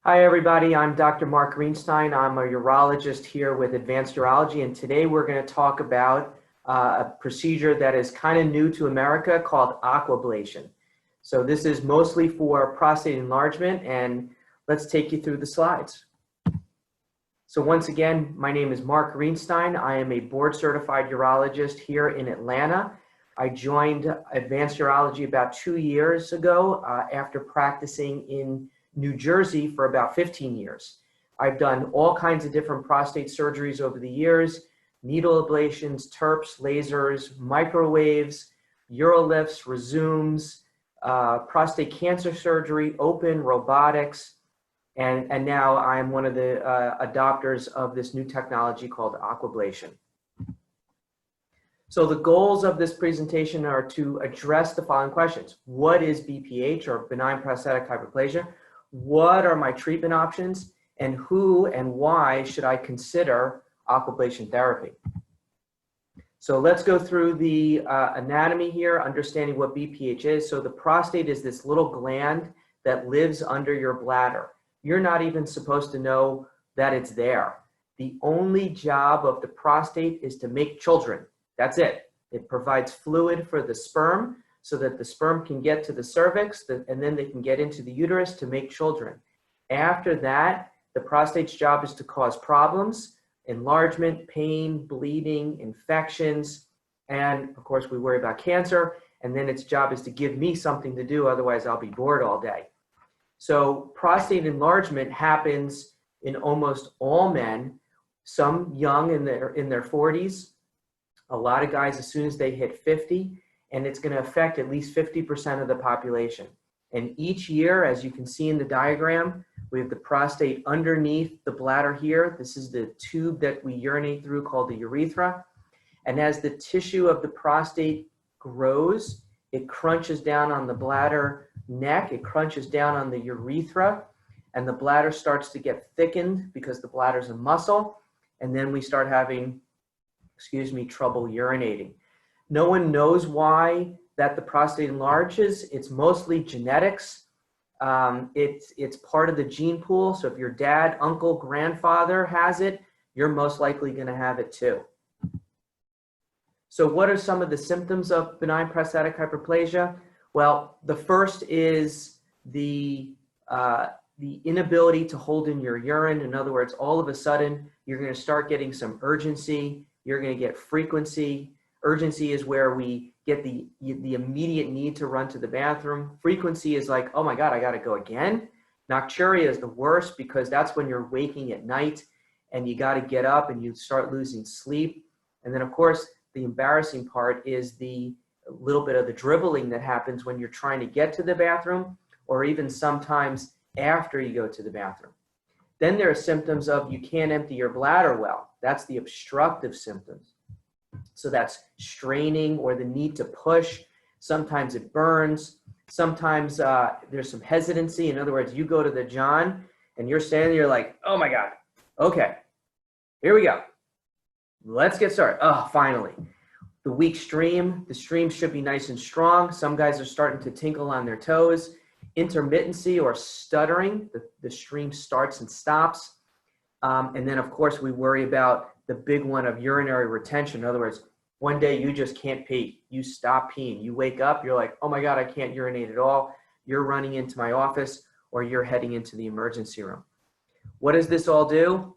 Hi, everybody. I'm Dr. Marc Greenstein. I'm a urologist here with Advanced Urology, and today we're going to talk about a procedure that is kind of new to America called Aquablation. So this is mostly for prostate enlargement, and let's take you through the slides. So once again, my name is Marc Greenstein. I am a board-certified urologist here in Atlanta. I joined Advanced Urology about 2 years ago after practicing in New Jersey for about 15 years. I've done all kinds of different prostate surgeries over the years: needle ablations, TURPs, lasers, microwaves, urolifts, resumes, prostate cancer surgery, open, robotics, and now I'm one of the adopters of this new technology called Aquablation. So the goals of this presentation are to address the following questions. What is BPH, or benign prostatic hyperplasia? What are my treatment options? And who and why should I consider Aquablation therapy? So let's go through the anatomy here, understanding what BPH is. So the prostate is this little gland that lives under your bladder. You're not even supposed to know that it's there. The only job of the prostate is to make children. That's it. It provides fluid for the sperm so that the sperm can get to the cervix, and then they can get into the uterus to make children. After that, the prostate's job is to cause problems: enlargement, pain, bleeding, infections, and of course we worry about cancer. And then its job is to give me something to do, otherwise I'll be bored all day. So prostate enlargement happens in almost all men, some young in their 40s, a lot of guys as soon as they hit 50, and it's going to affect at least 50% of the population. And each year, as you can see in the diagram, we have the prostate underneath the bladder here. This is the tube that we urinate through called the urethra. And as the tissue of the prostate grows, it crunches down on the bladder neck, it crunches down on the urethra, and the bladder starts to get thickened because the bladder is a muscle. And then we start having, trouble urinating. No one knows why that the prostate enlarges. It's mostly genetics. It's part of the gene pool. So if your dad, uncle, grandfather has it, you're most likely going to have it too. So what are some of the symptoms of benign prostatic hyperplasia? Well, the first is the inability to hold in your urine. In other words, all of a sudden, you're going to start getting some urgency. You're going to get frequency. Urgency is where we get the immediate need to run to the bathroom. Frequency is like, oh my God, I got to go again. Nocturia is the worst because that's when you're waking at night and you got to get up and you start losing sleep. And then of course, the embarrassing part is the little bit of the dribbling that happens when you're trying to get to the bathroom, or even sometimes after you go to the bathroom. Then there are symptoms of you can't empty your bladder well. That's the obstructive symptoms. So that's straining or the need to push. Sometimes it burns. Sometimes there's some hesitancy. In other words, you go to the John and you're standing there, you're like, oh my God, okay, here we go. Let's get started. Oh, finally. The weak stream, the stream should be nice and strong. Some guys are starting to tinkle on their toes. Intermittency or stuttering, the stream starts and stops. And then of course we worry about the big one of urinary retention. In other words, one day you just can't pee. You stop peeing. You wake up, you're like, oh my God, I can't urinate at all. You're running into my office or you're heading into the emergency room. What does this all do?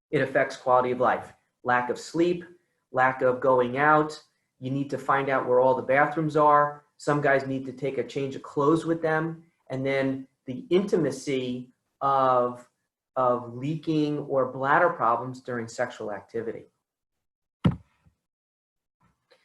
It affects quality of life. Lack of sleep, lack of going out. You need to find out where all the bathrooms are. Some guys need to take a change of clothes with them. And then the intimacy of leaking or bladder problems during sexual activity.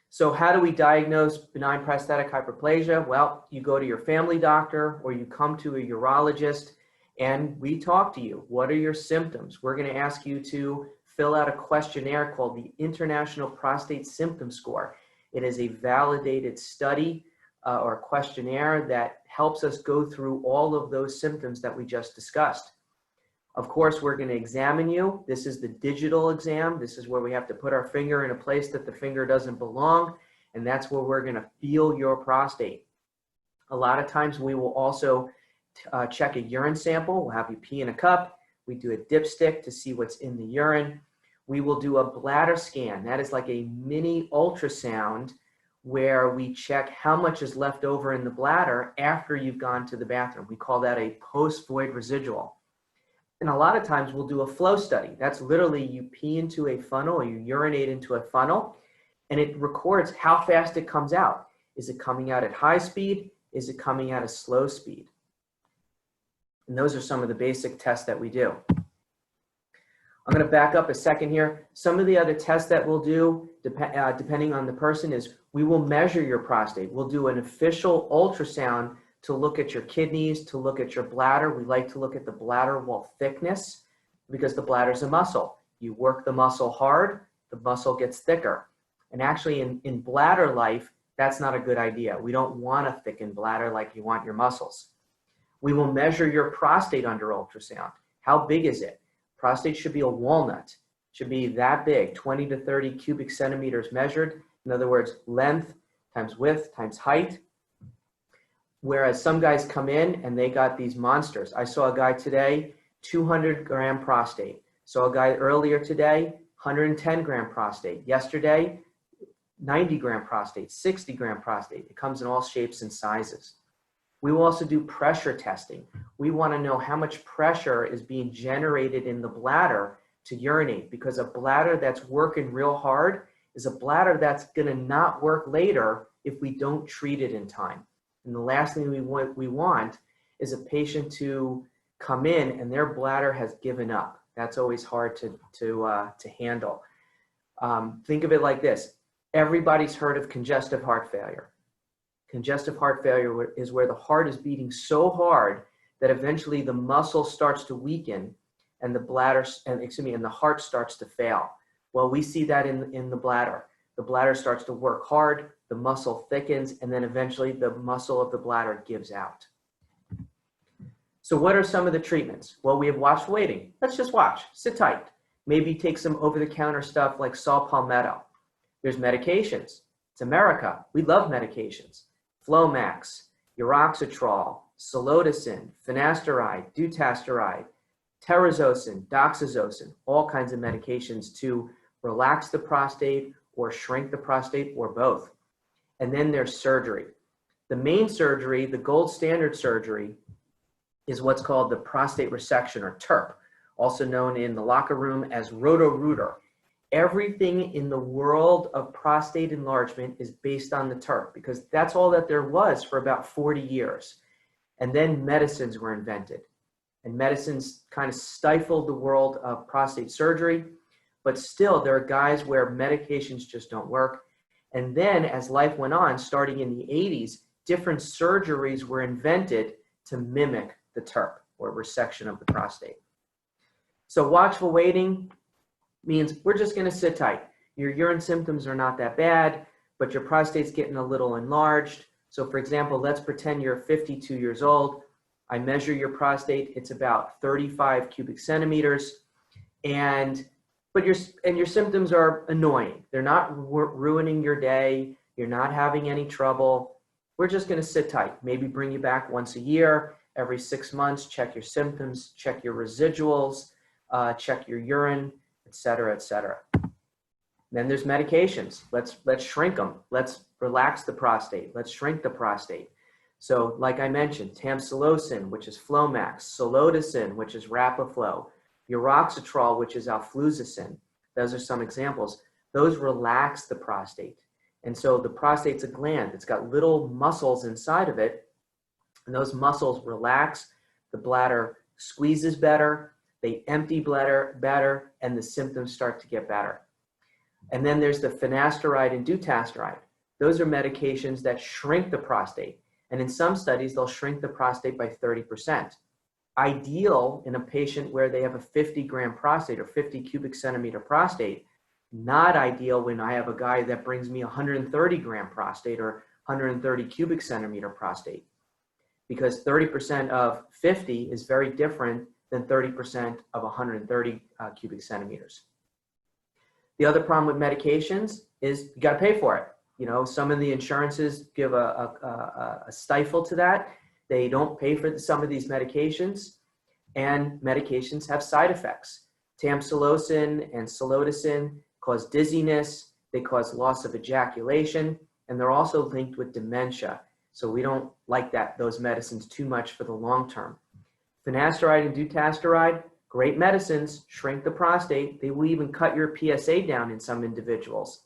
So how do we diagnose benign prostatic hyperplasia? Well, you go to your family doctor or you come to a urologist and we talk to you. What are your symptoms? We're going to ask you to fill out a questionnaire called the International Prostate Symptom Score. It is a validated study or questionnaire that helps us go through all of those symptoms that we just discussed. Of course, we're going to examine you. This is the digital exam. This is where we have to put our finger in a place that the finger doesn't belong, and that's where we're going to feel your prostate. A lot of times we will also check a urine sample. We'll have you pee in a cup. We do a dipstick to see what's in the urine. We will do a bladder scan. That is like a mini ultrasound where we check how much is left over in the bladder after you've gone to the bathroom. We call that a post-void residual. And a lot of times we'll do a flow study. That's literally you pee into a funnel or you urinate into a funnel, and it records how fast it comes out. Is it coming out at high speed? Is it coming out at slow speed? And those are some of the basic tests that we do. I'm going to back up a second here. Some of the other tests that we'll do, depending on the person, is we will measure your prostate. We'll do an official ultrasound to look at your kidneys, to look at your bladder. We like to look at the bladder wall thickness because the bladder is a muscle. You work the muscle hard, the muscle gets thicker. And actually in bladder life, that's not a good idea. We don't want a thickened bladder like you want your muscles. We will measure your prostate under ultrasound. How big is it? Prostate should be a walnut. Should be that big, 20 to 30 cubic centimeters measured. In other words, length times width times height. Whereas some guys come in and they got these monsters. I saw a guy today, 200-gram prostate. Saw a guy earlier today, 110-gram prostate. Yesterday, 90-gram prostate, 60-gram prostate. It comes in all shapes and sizes. We will also do pressure testing. We want to know how much pressure is being generated in the bladder to urinate, because a bladder that's working real hard is a bladder that's going to not work later if we don't treat it in time. And the last thing we want is a patient to come in and their bladder has given up. That's always hard to handle. Think of it like this. Everybody's heard of congestive heart failure. Congestive heart failure is where the heart is beating so hard that eventually the muscle starts to weaken and the bladder, and the heart starts to fail. Well, we see that in the bladder. The bladder starts to work hard, the muscle thickens, and then eventually the muscle of the bladder gives out. So what are some of the treatments? Well, we have watch waiting. Let's just watch, sit tight. Maybe take some over-the-counter stuff like saw palmetto. There's medications. It's America. We love medications. Flomax, uroxetrol, Solodicin, finasteride, dutasteride, terazocin, doxazocin, all kinds of medications to relax the prostate or shrink the prostate or both. And then there's surgery. The main surgery, the gold standard surgery, is what's called the prostate resection or TURP, also known in the locker room as Roto-Rooter. Everything in the world of prostate enlargement is based on the TURP because that's all that there was for about 40 years. And then medicines were invented. And medicines kind of stifled the world of prostate surgery, but still there are guys where medications just don't work. And then as life went on, starting in the 80s, different surgeries were invented to mimic the TURP or resection of the prostate. So watchful waiting means we're just going to sit tight. Your urine symptoms are not that bad, but your prostate's getting a little enlarged. So for example, let's pretend you're 52 years old. I measure your prostate. It's about 35 cubic centimeters. But your symptoms are annoying. They're not ruining your day. You're not having any trouble. We're just going to sit tight. Maybe bring you back once a year, every 6 months, check your symptoms, check your residuals, check your urine, et cetera, et cetera. Then there's medications. Let's shrink them. Let's relax the prostate. Let's shrink the prostate. So like I mentioned, tamsulosin, which is Flomax, Solodicin, which is Rapaflo, uroxetrol, which is alfluzicin. Those are some examples. Those relax the prostate. And so the prostate's a gland. It's got little muscles inside of it. And those muscles relax. The bladder squeezes better. They empty bladder better. And the symptoms start to get better. And then there's the finasteride and dutasteride. Those are medications that shrink the prostate. And in some studies, they'll shrink the prostate by 30%. Ideal in a patient where they have a 50-gram prostate or 50 cubic centimeter prostate. Not ideal when I have a guy that brings me 130-gram prostate or 130 cubic centimeter prostate. Because 30% of 50 is very different than 30% of 130 cubic centimeters. The other problem with medications is you got to pay for it. You know, some of the insurances give a stifle to that. They don't pay for some of these medications, and medications have side effects. Tamsulosin and silodosin cause dizziness, they cause loss of ejaculation, and they're also linked with dementia. So we don't like those medicines too much for the long term. Finasteride and dutasteride, great medicines, shrink the prostate. They will even cut your PSA down in some individuals,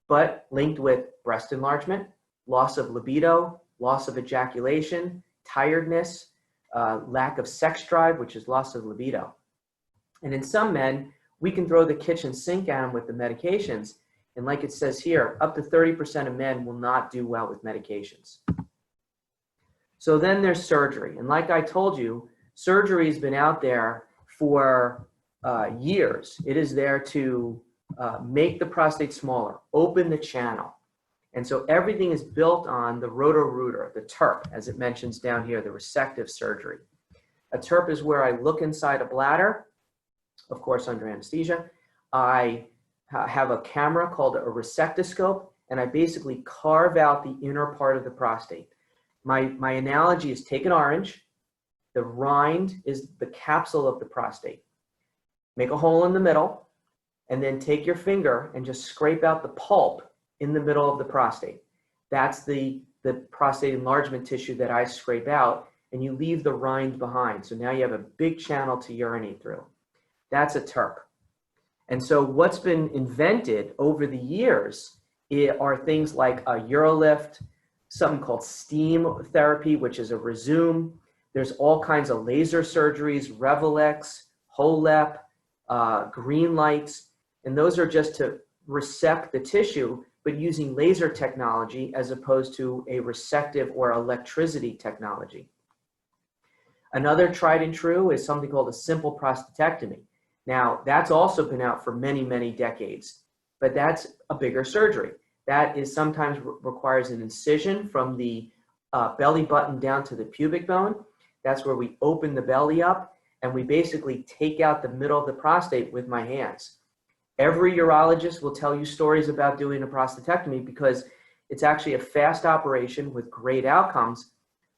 but linked with breast enlargement, loss of libido, loss of ejaculation, tiredness, lack of sex drive, which is loss of libido. And in some men, we can throw the kitchen sink at them with the medications. And like it says here, up to 30% of men will not do well with medications. So then there's surgery. And like I told you, surgery has been out there for years. It is there to make the prostate smaller, open the channel. And so everything is built on the roto-rooter, the TURP, as it mentions down here, the resective surgery. A TURP is where I look inside a bladder, of course under anesthesia. I have a camera called a resectoscope, and I basically carve out the inner part of the prostate. My analogy is take an orange, the rind is the capsule of the prostate. Make a hole in the middle, and then take your finger and just scrape out the pulp in the middle of the prostate. That's the prostate enlargement tissue that I scrape out, and you leave the rind behind. So now you have a big channel to urinate through. That's a TURP. And so what's been invented over the years are things like a UroLift, something called steam therapy, which is a Resume. There's all kinds of laser surgeries, Revolex, HoLEP, green lights, and those are just to resect the tissue, but using laser technology as opposed to a resective or electricity technology. Another tried and true is something called a simple prostatectomy. Now, that's also been out for many, many decades, but that's a bigger surgery. That is sometimes requires an incision from the belly button down to the pubic bone. That's where we open the belly up, and we basically take out the middle of the prostate with my hands. Every urologist will tell you stories about doing a prostatectomy because it's actually a fast operation with great outcomes,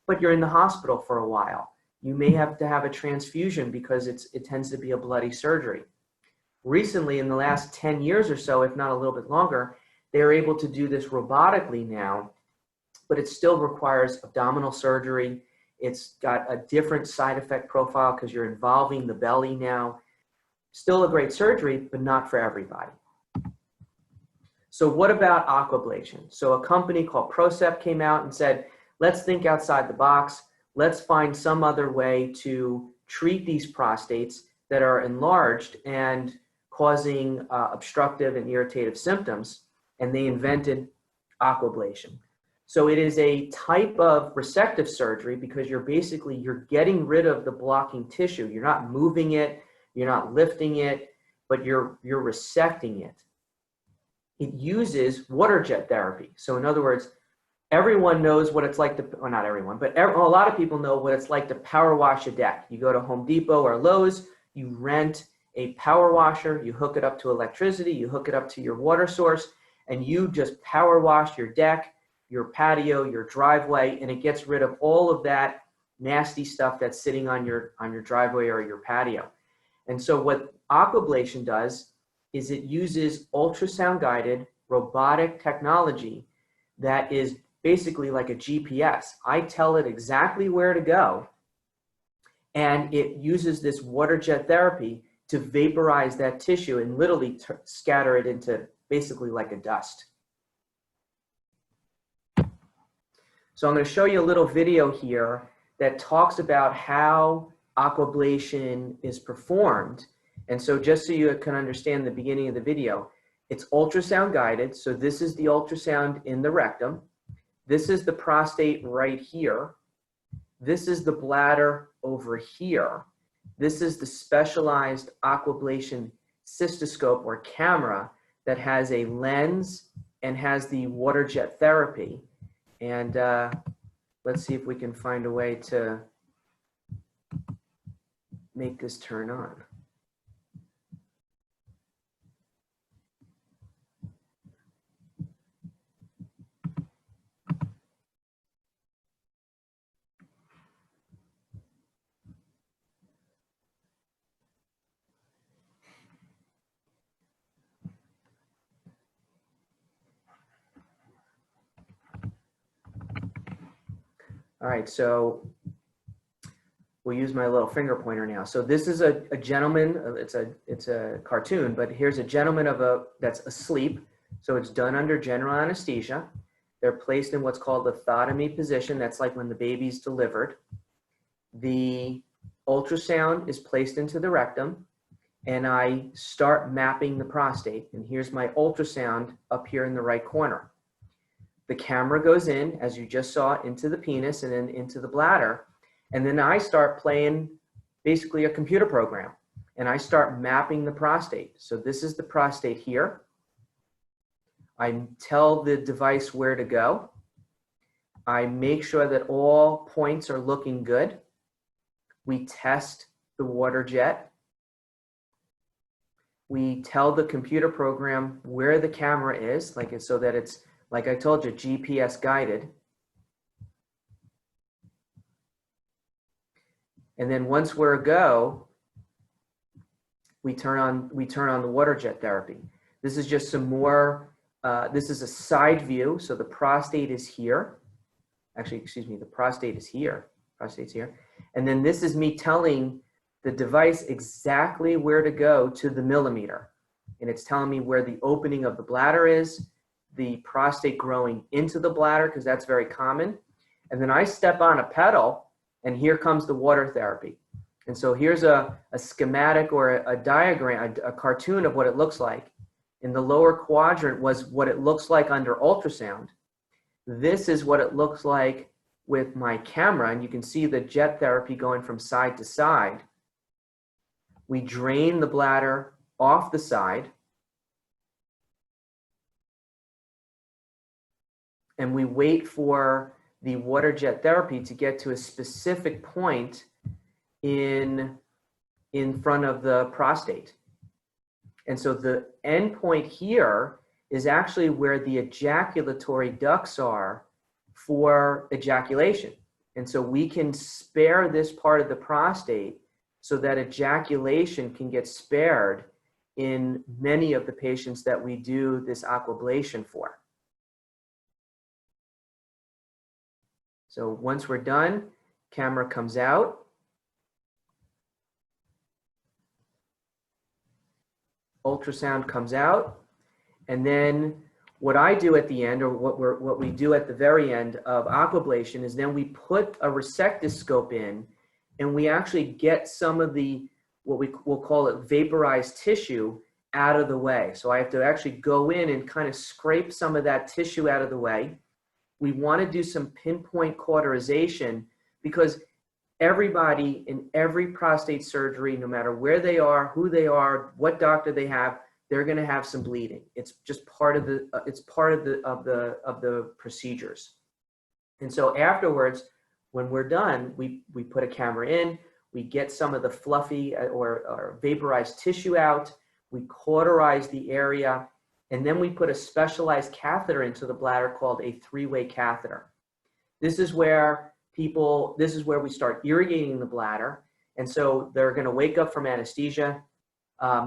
but you're in the hospital for a while. You may have to have a transfusion because it tends to be a bloody surgery. Recently, in the last 10 years or so, if not a little bit longer, they're able to do this robotically now, but it still requires abdominal surgery. It's got a different side effect profile because you're involving the belly now. Still a great surgery, but not for everybody. So what about aquablation? So a company called Procept came out and said, let's think outside the box. Let's find some other way to treat these prostates that are enlarged and causing obstructive and irritative symptoms. And they invented aquablation. So it is a type of resective surgery because you're getting rid of the blocking tissue. You're not moving it, you're not lifting it, but you're resecting it. It uses water jet therapy. So in other words, everyone knows what it's like to, well, not everyone, but a lot of people know what it's like to power wash a deck. You go to Home Depot or Lowe's, you rent a power washer, you hook it up to electricity, you hook it up to your water source, and you just power wash your deck, your patio, your driveway, and it gets rid of all of that nasty stuff that's sitting on your driveway or your patio. And so what aquablation does is it uses ultrasound guided robotic technology that is basically like a GPS. I tell it exactly where to go, and it uses this water jet therapy to vaporize that tissue and literally scatter it into basically like a dust. So I'm going to show you a little video here that talks about how aquablation is performed. And so just so you can understand the beginning of the video, it's ultrasound guided. So this is the ultrasound in the rectum. This is the prostate right here. This is the bladder over here. This is the specialized aquablation cystoscope or camera that has a lens and has the water jet therapy. And let's see if we can find a way to make this turn on. All right, so we'll use my little finger pointer now. So this is a gentleman, it's a cartoon, but here's a gentleman that's asleep. So it's done under general anesthesia. They're placed in what's called the lithotomy position. That's like when the baby's delivered. The ultrasound is placed into the rectum, and I start mapping the prostate. And here's my ultrasound up here in the right corner. The camera goes in, as you just saw, into the penis and then into the bladder. And then I start playing basically a computer program, and I start mapping the prostate. So this is the prostate here. I tell the device where to go. I make sure that all points are looking good. We test the water jet. We tell the computer program where the camera is, so that it's, like I told you, GPS guided. And then once we're a go, we turn on the water jet therapy. This is just some more, this is a side view. So the prostate is here. Actually, excuse me, the prostate is here. Prostate's here. And then this is me telling the device exactly where to go to the millimeter. And it's telling me where the opening of the bladder is, the prostate growing into the bladder, because that's very common. And then I step on a pedal, and here comes the water therapy. And so here's a schematic or a diagram, a cartoon of what it looks like. In the lower quadrant was what it looks like under ultrasound. This is what it looks like with my camera, and you can see the jet therapy going from side to side. We drain the bladder off the side, and we wait for the water jet therapy to get to a specific point in front of the prostate. And so the end point here is actually where the ejaculatory ducts are for ejaculation. And so we can spare this part of the prostate so that ejaculation can get spared in many of the patients that we do this aquablation for. So once we're done, camera comes out. Ultrasound comes out. And then what I do at the end, or what we do at the very end of aquablation, is then we put a resectoscope in, and we actually get some of the, what we'll call it, vaporized tissue out of the way. So I have to actually go in and kind of scrape some of that tissue out of the way. We want to do some pinpoint cauterization, because everybody in every prostate surgery, no matter where they are, who they are, what doctor they have, they're going to have some bleeding. It's just part of the the procedures. And so afterwards, when we're done, we put a camera in, we get some of the fluffy or vaporized tissue out, we cauterize the area, and then we put a specialized catheter into the bladder called a three-way catheter. This is where we start irrigating the bladder. And so they're going to wake up from anesthesia.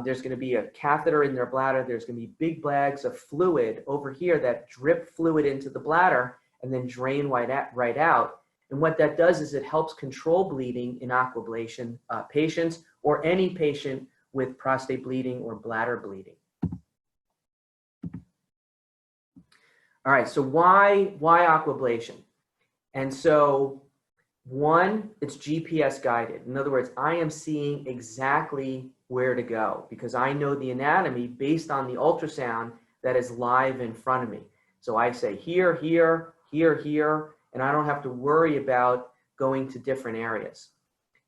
There's going to be a catheter in their bladder. There's going to be big bags of fluid over here that drip fluid into the bladder and then drain right out. And what that does is it helps control bleeding in aquablation patients, or any patient with prostate bleeding or bladder bleeding. All right, so why aquablation? And so one, it's GPS guided. In other words, I am seeing exactly where to go because I know the anatomy based on the ultrasound that is live in front of me. So I say here, here, here, here, and I don't have to worry about going to different areas.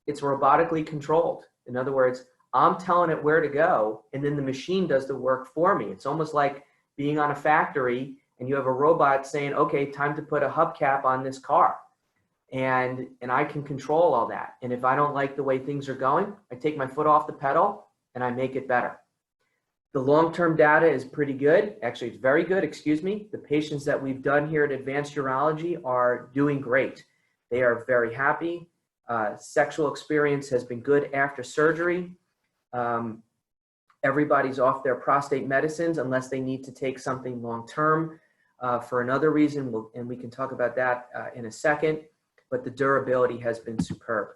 It's robotically controlled. In other words, I'm telling it where to go, and then the machine does the work for me. It's almost like being on a factory and you have a robot saying, okay, time to put a hubcap on this car. And I can control all that. And if I don't like the way things are going, I take my foot off the pedal and I make it better. The long-term data is pretty good. Actually, it's very good, excuse me. The patients that we've done here at Advanced Urology are doing great. They are very happy. Sexual experience has been good after surgery. Everybody's off their prostate medicines unless they need to take something long-term for another reason, and we can talk about that in a second. but the durability has been superb.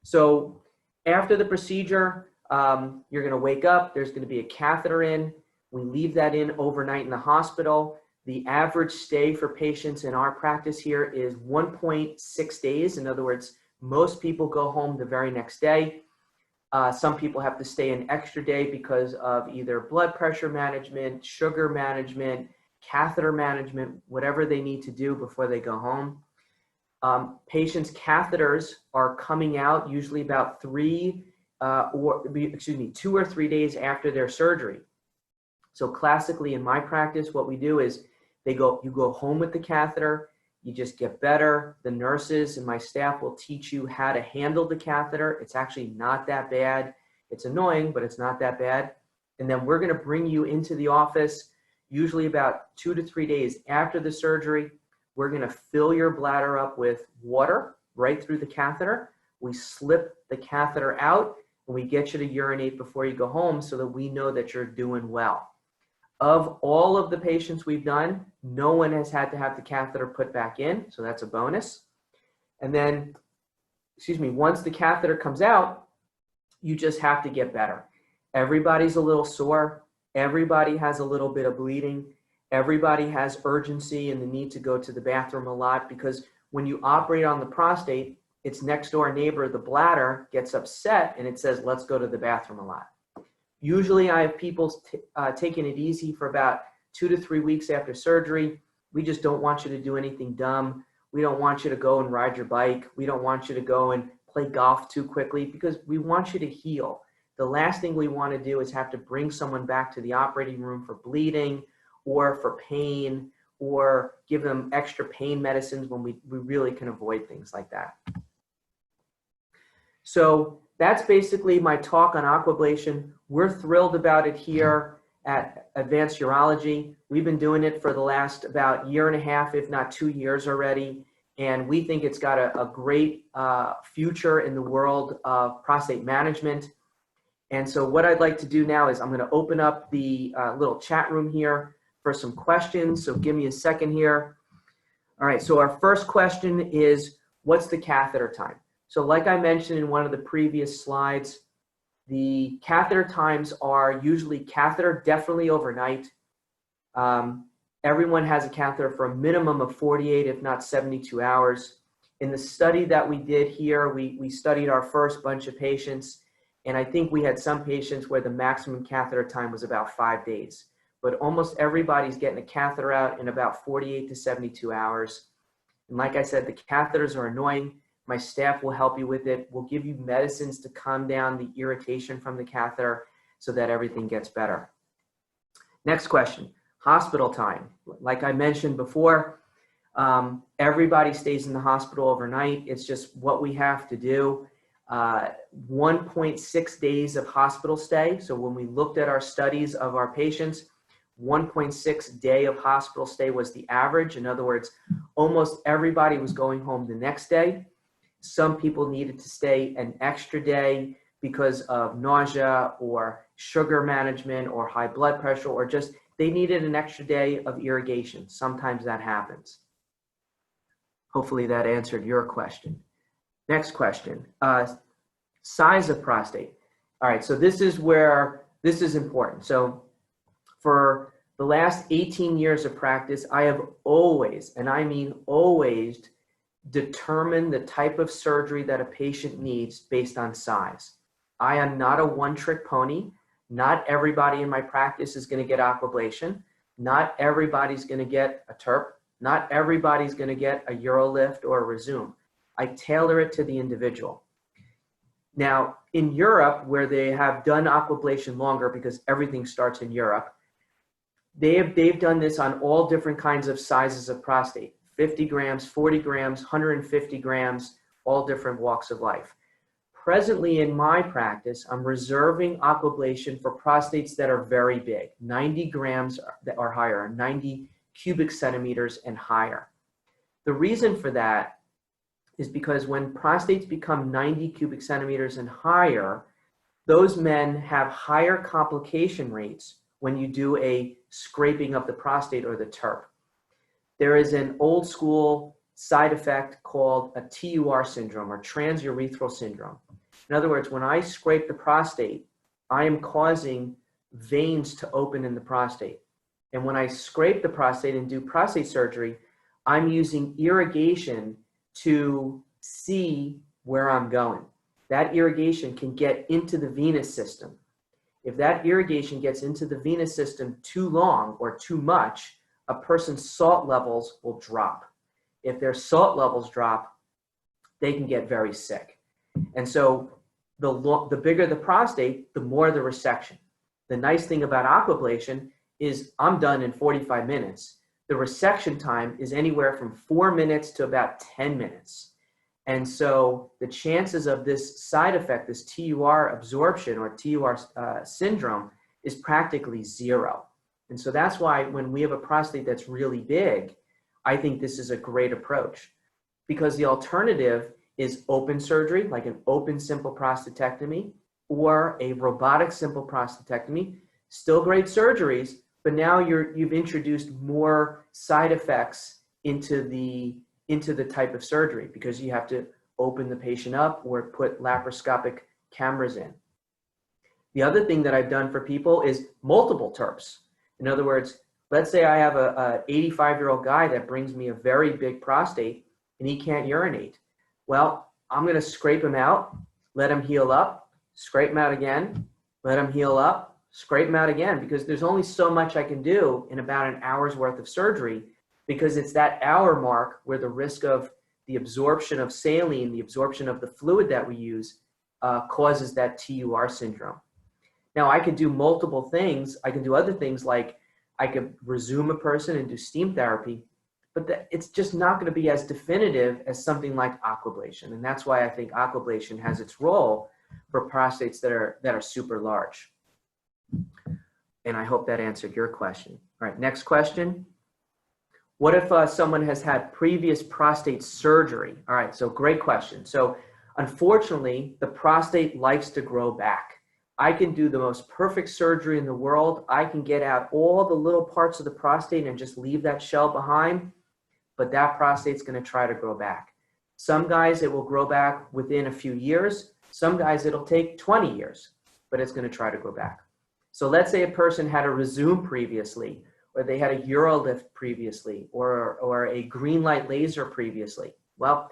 So after the procedure, you're going to wake up. There's going to be a catheter in. We leave that in overnight in the hospital. The average stay for patients in our practice here is 1.6 days. In other words, most people go home the very next day. Some people have to stay an extra day because of either blood pressure management, sugar management, catheter management, whatever they need to do before they go home. Patients' catheters are coming out usually about 2 or 3 days after their surgery. So classically in my practice, what we do is you go home with the catheter, you just get better. The nurses and my staff will teach you how to handle the catheter. It's actually not that bad. It's annoying, but it's not that bad. And then we're going to bring you into the office, usually about 2 to 3 days after the surgery. We're going to fill your bladder up with water right through the catheter. We slip the catheter out and we get you to urinate before you go home so that we know that you're doing well. Of all of the patients we've done, no one has had to have the catheter put back in, so that's a bonus. And then, once the catheter comes out, you just have to get better. Everybody's a little sore. Everybody has a little bit of bleeding. Everybody has urgency and the need to go to the bathroom a lot, because when you operate on the prostate, its next door neighbor, the bladder, gets upset and it says, let's go to the bathroom a lot. Usually I have people taking it easy for about 2 to 3 weeks after surgery. We just don't want you to do anything dumb. We don't want you to go and ride your bike. We don't want you to go and play golf too quickly, because we want you to heal. The last thing we want to do is have to bring someone back to the operating room for bleeding or for pain, or give them extra pain medicines when we really can avoid things like that. So that's basically my talk on aquablation. We're thrilled about it here at Advanced Urology. We've been doing it for the last about 1.5 years, if not 2 years already. And we think it's got a great future in the world of prostate management. And so what I'd like to do now is I'm going to open up the little chat room here for some questions. So give me a second here. All right, so our first question is, what's the catheter time? So like I mentioned in one of the previous slides, the catheter times are usually catheter definitely overnight. Everyone has a catheter for a minimum of 48, if not 72 hours. In the study that we did here, we studied our first bunch of patients, and I think we had some patients where the maximum catheter time was about 5 days. But almost everybody's getting a catheter out in about 48 to 72 hours. And like I said, the catheters are annoying. My staff will help you with it. We'll give you medicines to calm down the irritation from the catheter so that everything gets better. Next question, hospital time. Like I mentioned before, everybody stays in the hospital overnight. It's just what we have to do. 1.6 days of hospital stay. So when we looked at our studies of our patients, 1.6 day of hospital stay was the average. In other words, almost everybody was going home the next day. Some people needed to stay an extra day because of nausea or sugar management or high blood pressure, or just they needed an extra day of irrigation. Sometimes that happens. Hopefully that answered your question. Next question, size of prostate. All right, so this is where this is important. So for the last 18 years of practice, I have always, and I mean always, determine the type of surgery that a patient needs based on size. I am not a one-trick pony. Not everybody in my practice is going to get aquablation. Not everybody's going to get a TURP. Not everybody's going to get a UroLift or a Resume. I tailor it to the individual. Now, in Europe, where they have done aquablation longer, because everything starts in Europe, they've done this on all different kinds of sizes of prostate. 50 grams, 40 grams, 150 grams, all different walks of life. Presently in my practice, I'm reserving aquablation for prostates that are very big, 90 grams or higher, 90 cubic centimeters and higher. The reason for that is because when prostates become 90 cubic centimeters and higher, those men have higher complication rates when you do a scraping of the prostate or the TURP. There is an old school side effect called a TUR syndrome or transurethral syndrome. In other words, when I scrape the prostate, I am causing veins to open in the prostate. And when I scrape the prostate and do prostate surgery, I'm using irrigation to see where I'm going. That irrigation can get into the venous system. If that irrigation gets into the venous system too long or too much, a person's salt levels will drop. If their salt levels drop, they can get very sick. And so the bigger the prostate, the more the resection. The nice thing about aquablation is I'm done in 45 minutes. The resection time is anywhere from 4 minutes to about 10 minutes. And so the chances of this side effect, this TUR absorption or TUR syndrome, is practically zero. And so that's why when we have a prostate that's really big, I think this is a great approach, because the alternative is open surgery, like an open simple prostatectomy, or a robotic simple prostatectomy. Still great surgeries, but now you've introduced more side effects into the type of surgery, because you have to open the patient up or put laparoscopic cameras in. The other thing that I've done for people is multiple TURPs. In other words, let's say I have a 85-year-old guy that brings me a very big prostate and he can't urinate. Well, I'm going to scrape him out, let him heal up, scrape him out again, let him heal up, scrape him out again, because there's only so much I can do in about an hour's worth of surgery, because it's that hour mark where the risk of the absorption of saline, the absorption of the fluid that we use, causes that TUR syndrome. Now, I could do multiple things. I can do other things, like I could resume a person and do steam therapy, but it's just not going to be as definitive as something like aquablation. And that's why I think aquablation has its role for prostates that are super large. And I hope that answered your question. All right, next question. What if someone has had previous prostate surgery? All right, so great question. So unfortunately, the prostate likes to grow back. I can do the most perfect surgery in the world. I can get out all the little parts of the prostate and just leave that shell behind, but that prostate's going to try to grow back. Some guys, it will grow back within a few years. Some guys, it'll take 20 years, but it's going to try to grow back. So let's say a person had a Resume previously, or they had a Urolift previously, or a green light laser previously. Well,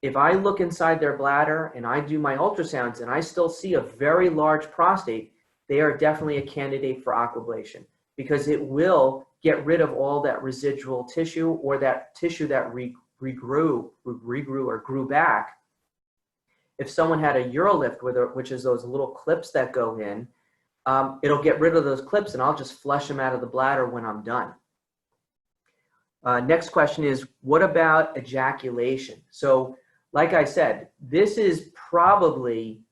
if I look inside their bladder and I do my ultrasounds and I still see a very large prostate, they are definitely a candidate for aquablation, because it will get rid of all that residual tissue, or that tissue that regrew or grew back. If someone had a Urolift, which is those little clips that go in, it'll get rid of those clips and I'll just flush them out of the bladder when I'm done. Next question is, what about ejaculation? So like I said, this is probably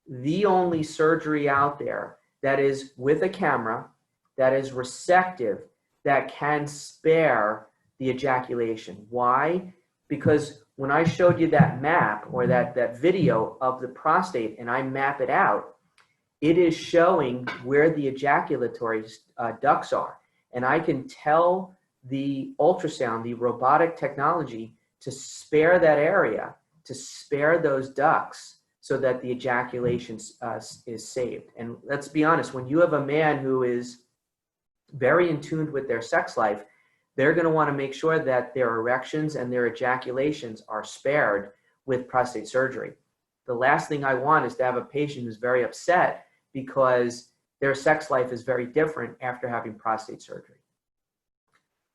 the only surgery out there that is with a camera, that is resective, that can spare the ejaculation. Why? Because when I showed you that map, or that video of the prostate, and I map it out, it is showing where the ejaculatory ducts are. And I can tell the ultrasound, the robotic technology, to spare that area, to spare those ducts, so that the ejaculation is saved. And let's be honest, when you have a man who is very in tune with their sex life, they're going to want to make sure that their erections and their ejaculations are spared with prostate surgery. The last thing I want is to have a patient who's very upset because their sex life is very different after having prostate surgery.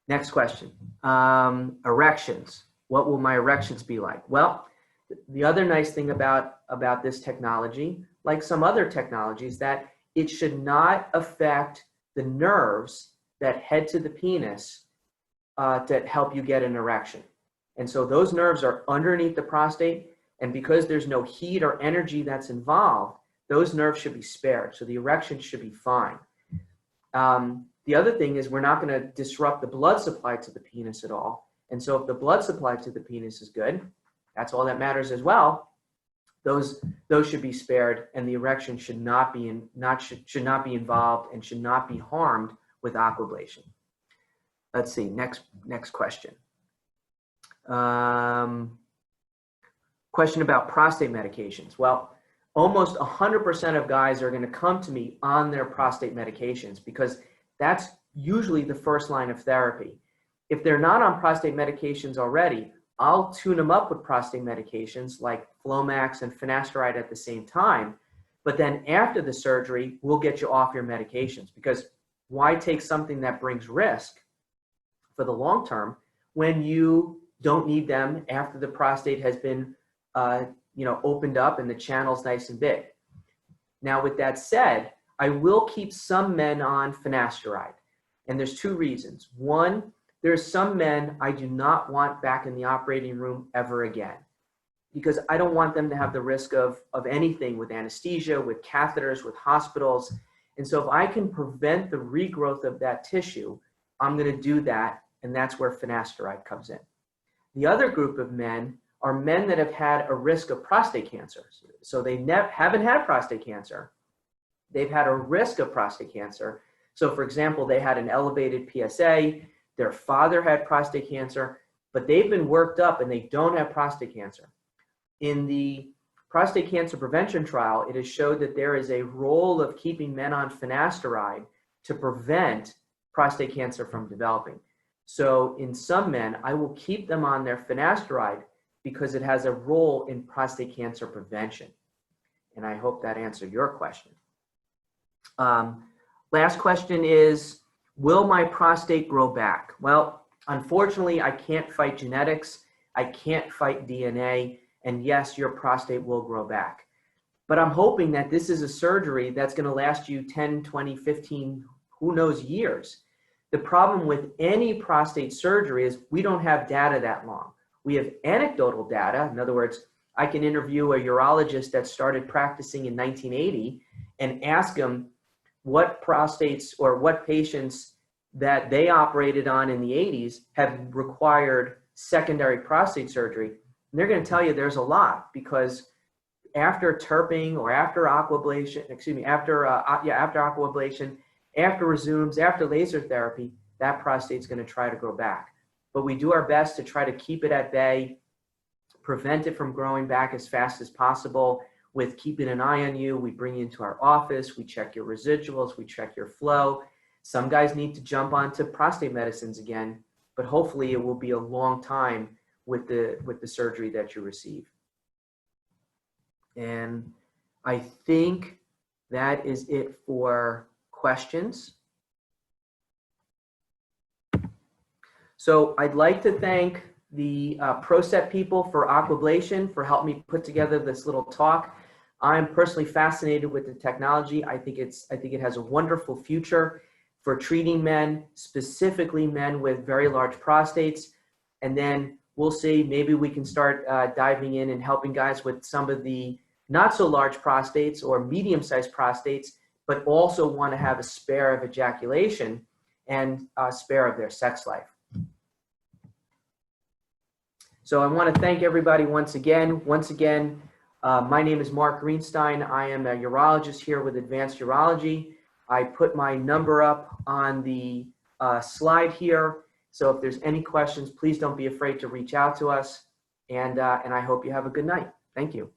Next question. Erections. What will my erections be like? Well, the other nice thing about this technology, like some other technologies, that it should not affect the nerves that head to the penis to help you get an erection. And so those nerves are underneath the prostate, and because there's no heat or energy that's involved, those nerves should be spared. So the erection should be fine. The other thing is, we're not going to disrupt the blood supply to the penis at all. And so if the blood supply to the penis is good, that's all that matters as well. Those should be spared, and the erection should not be involved and should not be harmed with aquablation. Let's see, next question. Question about prostate medications. Well, almost 100% of guys are going to come to me on their prostate medications because that's usually the first line of therapy. If they're not on prostate medications already, I'll tune them up with prostate medications like Flomax and finasteride at the same time. But then after the surgery, we'll get you off your medications, because why take something that brings risk for the long term when you don't need them after the prostate has been opened up and the channel's nice and big. Now, with that said, I will keep some men on finasteride, and there's two reasons. One, there's some men I do not want back in the operating room ever again, because I don't want them to have the risk of anything with anesthesia, with catheters, with hospitals. And so if I can prevent the regrowth of that tissue, I'm going to do that, and that's where finasteride comes in. The other group of men are men that have had a risk of prostate cancer. So they haven't had prostate cancer. They've had a risk of prostate cancer. So for example, they had an elevated PSA, their father had prostate cancer, but they've been worked up and they don't have prostate cancer. In the prostate cancer prevention trial, it has showed that there is a role of keeping men on finasteride to prevent prostate cancer from developing. So in some men, I will keep them on their finasteride because it has a role in prostate cancer prevention. And I hope that answered your question. Last question is, will my prostate grow back? Well, unfortunately, I can't fight genetics. I can't fight DNA. And yes, your prostate will grow back. But I'm hoping that this is a surgery that's going to last you 10, 20, 15, who knows, years. The problem with any prostate surgery is we don't have data that long. We have anecdotal data. In other words, I can interview a urologist that started practicing in 1980 and ask him what prostates or what patients that they operated on in the 80s have required secondary prostate surgery. And they're going to tell you there's a lot, because after TURPing or after aquablation, after aquablation, after Rezooms, after laser therapy, that prostate's going to try to grow back. But we do our best to try to keep it at bay, prevent it from growing back as fast as possible with keeping an eye on you. We bring you into our office, we check your residuals, we check your flow. Some guys need to jump onto prostate medicines again, but hopefully it will be a long time with the surgery that you receive. And I think that is it for questions. So I'd like to thank the ProSet people for Aquablation for helping me put together this little talk. I'm personally fascinated with the technology. I think it has a wonderful future for treating men, specifically men with very large prostates. And then we'll see, maybe we can start diving in and helping guys with some of the not so large prostates or medium-sized prostates, but also want to have a spare of ejaculation and a spare of their sex life. So I want to thank everybody once again. My name is Marc Greenstein. I am a urologist here with Advanced Urology. I put my number up on the slide here. So if there's any questions, please don't be afraid to reach out to us. And I hope you have a good night. Thank you.